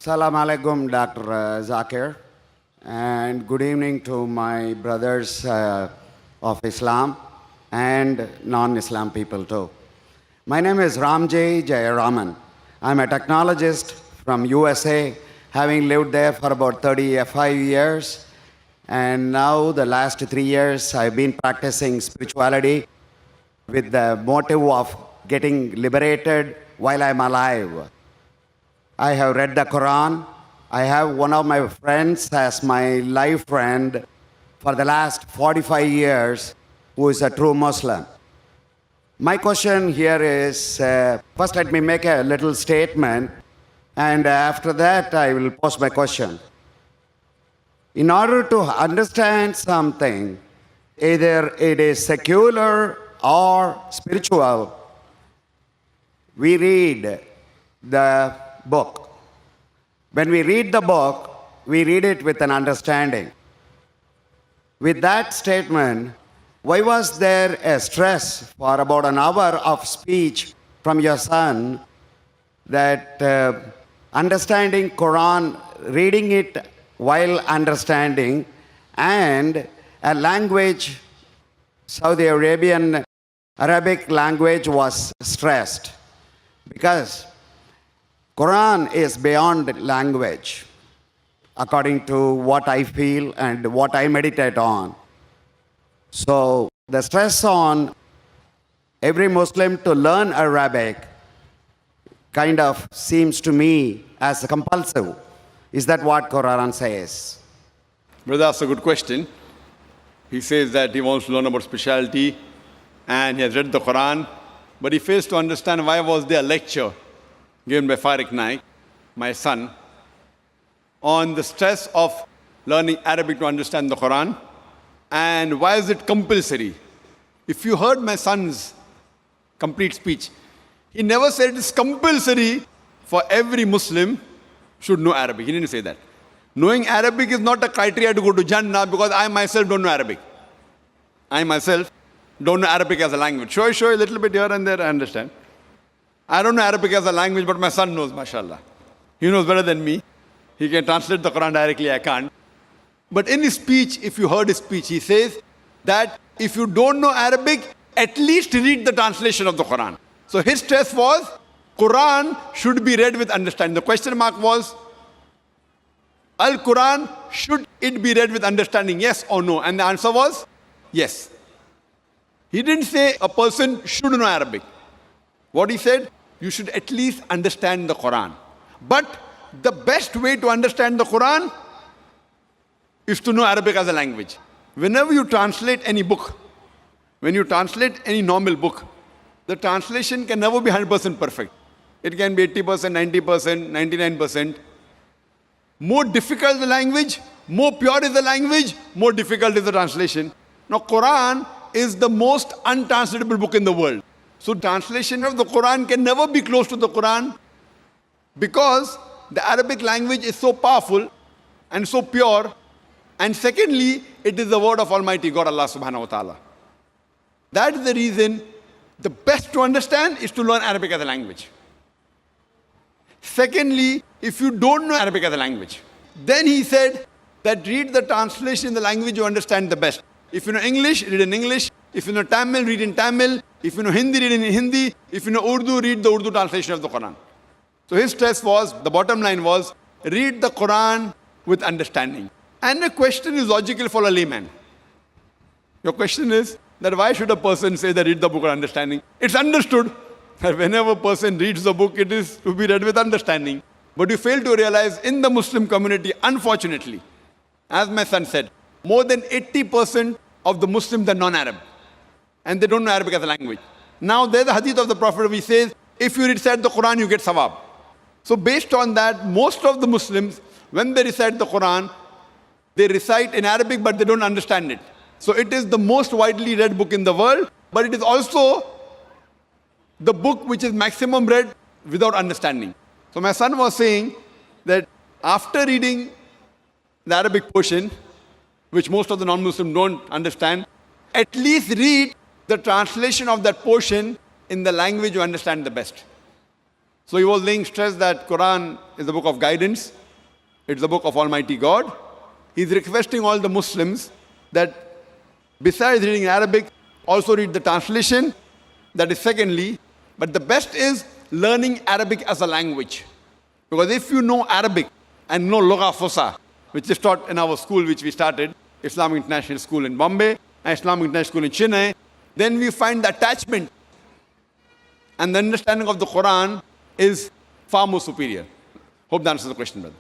Salam alaikum, Dr. Zakir, and good evening to my brothers of Islam and non-Islam people too. My name is Ramjay Jayaraman. I'm a technologist from USA, having lived there for about 35 years. And now the last 3 years, I've been practicing spirituality with the motive of getting liberated while I'm alive. I have read the Qur'an. I have one of my friends as my life friend for the last 45 years who is a true Muslim. My question here is, first let me make a little statement, and after that I will pose my question. In order to understand something, either it is secular or spiritual, we read the book. When we read the book, we read it with an understanding. With that statement, why was there a stress for about an hour of speech from your son that understanding Quran, reading it while understanding, and a language, Saudi Arabic language was stressed? Because Quran is beyond language, according to what I feel and what I meditate on. So the stress on every Muslim to learn Arabic kind of seems to me as compulsive. Is that what Quran says? Brother, that's a good question. He says that he wants to learn about spirituality and he has read the Quran, but he fails to understand why was there a lecture given by Zakir Naik, my son, on the stress of learning Arabic to understand the Quran, and why is it compulsory? If you heard my son's complete speech, he never said it's compulsory for every Muslim should know Arabic. He didn't say that. Knowing Arabic is not a criteria to go to Jannah, because I myself don't know Arabic. I myself don't know Arabic as a language. Sure, a little bit here and there, I understand. I don't know Arabic as a language, but my son knows, mashallah. He knows better than me. He can translate the Quran directly, I can't. But in his speech, if you heard his speech, he says that if you don't know Arabic, at least read the translation of the Quran. So his stress was, Quran should be read with understanding. The question mark was, Al-Quran, should it be read with understanding, yes or no? And the answer was, yes. He didn't say a person should know Arabic. What he said, you should at least understand the Quran. But the best way to understand the Quran is to know Arabic as a language. Whenever you translate any book, when you translate any normal book, the translation can never be 100% perfect. It can be 80%, 90%, 99%. More difficult the language, more pure is the language, more difficult is the translation. Now, Quran is the most untranslatable book in the world. So translation of the Quran can never be close to the Quran, because the Arabic language is so powerful and so pure. And secondly, it is the word of Almighty God, Allah subhanahu wa ta'ala. That is the reason the best to understand is to learn Arabic as a language. Secondly, if you don't know Arabic as a language, then he said that read the translation in the language you understand the best. If you know English, read in English. If you know Tamil, read in Tamil. If you know Hindi, read in Hindi. If you know Urdu, read the Urdu translation of the Quran. So his stress was, the bottom line was, read the Quran with understanding. And the question is logical for a layman. Your question is that why should a person say that read the book with understanding? It's understood that whenever a person reads the book, it is to be read with understanding. But you fail to realize in the Muslim community, unfortunately, as my son said, more than 80% of the Muslims are non-Arab. And they don't know Arabic as a language. Now there's a hadith of the Prophet which says, if you recite the Quran, you get sawab. So based on that, most of the Muslims, when they recite the Quran, they recite in Arabic, but they don't understand it. So it is the most widely read book in the world, but it is also the book which is maximum read without understanding. So my son was saying that after reading the Arabic portion, which most of the non-Muslims don't understand, at least read the translation of that portion in the language you understand the best. So he was laying stress that Qur'an is the book of guidance. It's the book of Almighty God. He's requesting all the Muslims that besides reading Arabic, also read the translation. That is secondly. But the best is learning Arabic as a language. Because if you know Arabic and know Lugha Fusa, which is taught in our school which we started, Islamic International School in Bombay and Islamic International School in Chennai, then we find the attachment and the understanding of the Quran is far more superior. Hope that answers the question, brother.